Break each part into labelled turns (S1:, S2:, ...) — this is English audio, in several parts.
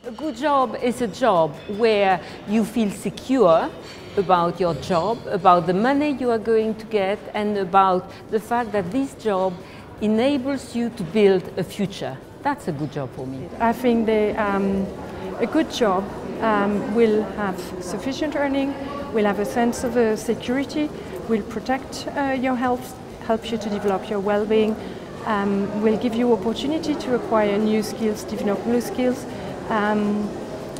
S1: A good job is a job where you feel secure about your job, about the money you are going to get, and about the fact that this job enables you to build a future. That's a good job for me.
S2: I think a good job will have sufficient earning, will have a sense of security, will protect your health, help you to develop your well-being, will give you opportunity to acquire new skills, develop new skills,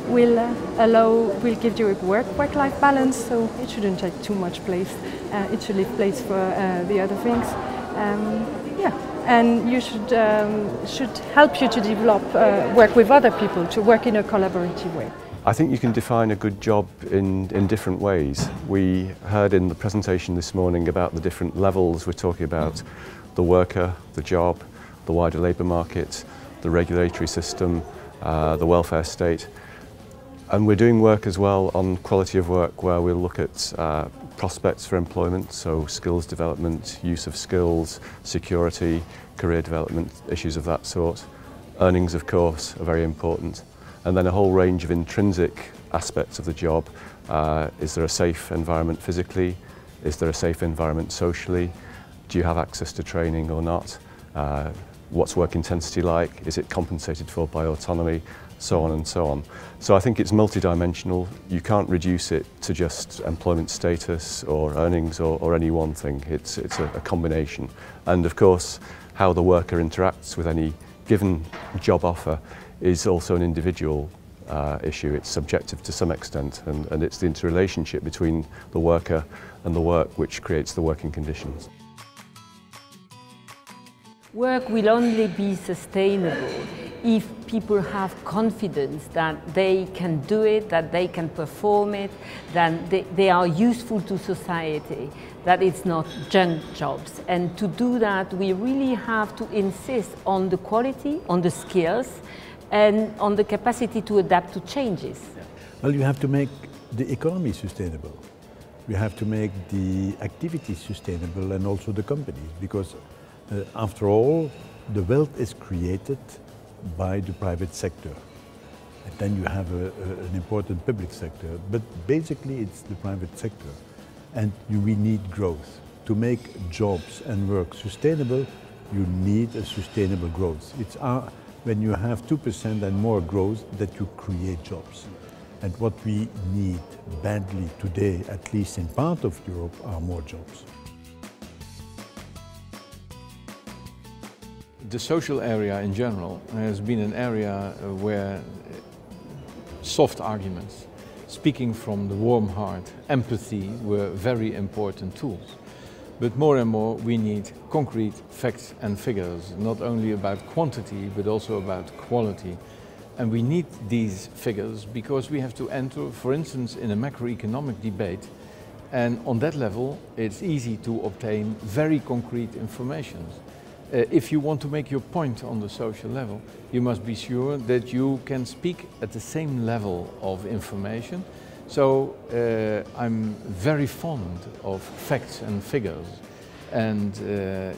S2: will give you a work-life balance, so it shouldn't take too much place. It should leave place for the other things. And you should help you to develop, work with other people, to work in a collaborative way.
S3: I think you can define a good job in different ways. We heard in the presentation this morning about the different levels. We're talking about the worker, the job, the wider labour market, the regulatory system, the welfare state. And we're doing work as well on quality of work, where we'll look at prospects for employment, so skills development, use of skills, security, career development, issues of that sort. Earnings, of course, are very important. And then a whole range of intrinsic aspects of the job. Is there a safe environment physically? Is there a safe environment socially? Do you have access to training or not? What's work intensity like? Is it compensated for by autonomy? So on and so on. So I think it's multidimensional. You can't reduce it to just employment status or earnings or any one thing. It's a combination. And of course, how the worker interacts with any given job offer is also an individual issue. It's subjective to some extent, and it's the interrelationship between the worker and the work which creates the working conditions.
S1: Work will only be sustainable if people have confidence that they can do it, that they can perform it, that they are useful to society, that it's not junk jobs. And to do that, we really have to insist on the quality, on the skills, and on the capacity to adapt to changes.
S4: Well, you have to make the economy sustainable. You have to make the activities sustainable, and also the companies, because after all, the wealth is created by the private sector. And then you have an important public sector, but basically it's the private sector. And we need growth. To make jobs and work sustainable, you need a sustainable growth. It's when you have 2% and more growth that you create jobs. And what we need badly today, at least in part of Europe, are more jobs.
S5: The social area in general has been an area where soft arguments, speaking from the warm heart, empathy were very important tools. But more and more we need concrete facts and figures, not only about quantity but also about quality. And we need these figures because we have to enter, for instance, in a macroeconomic debate, and on that level it's easy to obtain very concrete information. If you want to make your point on the social level, you must be sure that you can speak at the same level of information. So I'm very fond of facts and figures, and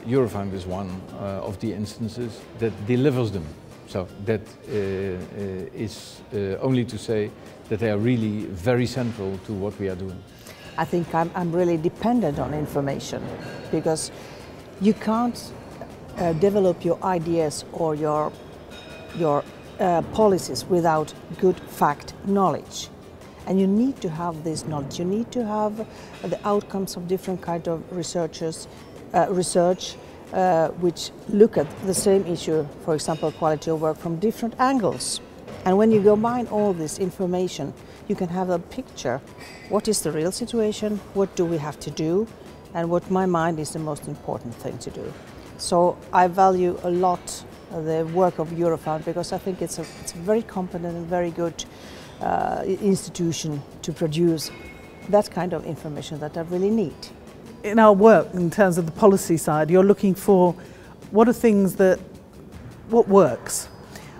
S5: Eurofound is one of the instances that delivers them. So that is only to say that they are really very central to what we are doing.
S6: I think I'm really dependent on information, because you can't develop your ideas or your policies without good fact knowledge. And you need to have this knowledge. You need to have the outcomes of different kind of research which look at the same issue, for example, quality of work, from different angles. And when you combine all this information, you can have a picture. What is the real situation? What do we have to do? And what, in my mind, is the most important thing to do. So I value a lot the work of Eurofound, because I think it's a very competent and very good institution to produce that kind of information that I really need.
S7: In our work, in terms of the policy side, you're looking for what works?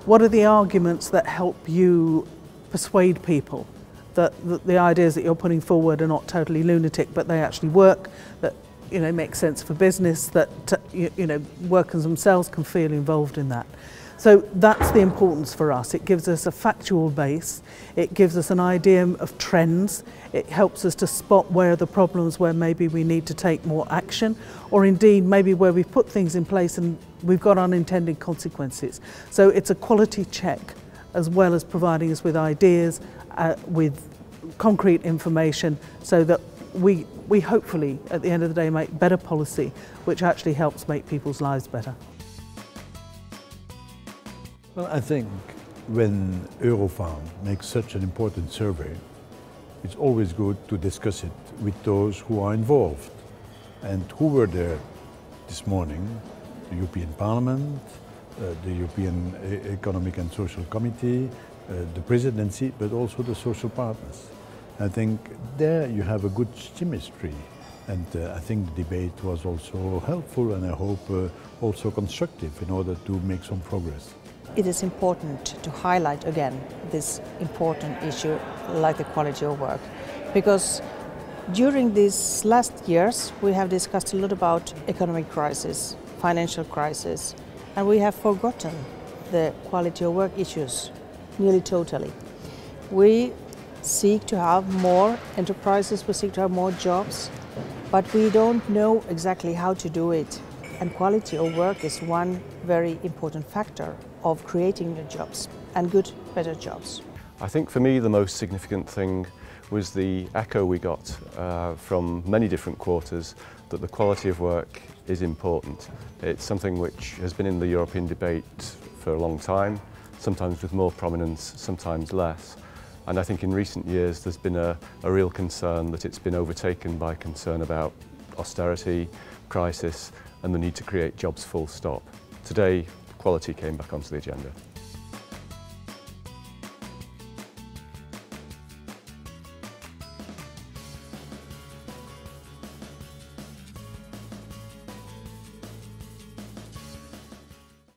S7: What are the arguments that help you persuade people that the ideas that you're putting forward are not totally lunatic, but they actually work, that make sense for business, that workers themselves can feel involved in that. So that's the importance for us. It gives us a factual base, it gives us an idea of trends, it helps us to spot where are the problems where maybe we need to take more action, or indeed maybe where we've put things in place and we've got unintended consequences. So it's a quality check as well as providing us with ideas, with concrete information, so that we hopefully at the end of the day make better policy which actually helps make people's lives better.
S4: Well, I think when Eurofound makes such an important survey, it's always good to discuss it with those who are involved. And who were there this morning? The European Parliament, the European Economic and Social Committee, the Presidency, but also the social partners. I think there you have a good chemistry, and I think the debate was also helpful and I hope also constructive in order to make some progress.
S6: It is important to highlight again this important issue like the quality of work, because during these last years we have discussed a lot about economic crisis, financial crisis, and we have forgotten the quality of work issues nearly totally. We seek to have more enterprises, we seek to have more jobs, but we don't know exactly how to do it. And quality of work is one very important factor of creating new jobs and good, better jobs.
S3: I think for me the most significant thing was the echo we got from many different quarters that the quality of work is important. It's something which has been in the European debate for a long time, sometimes with more prominence, sometimes less. And I think in recent years there's been a real concern that it's been overtaken by concern about austerity, crisis, and the need to create jobs full stop. Today, quality came back onto the agenda.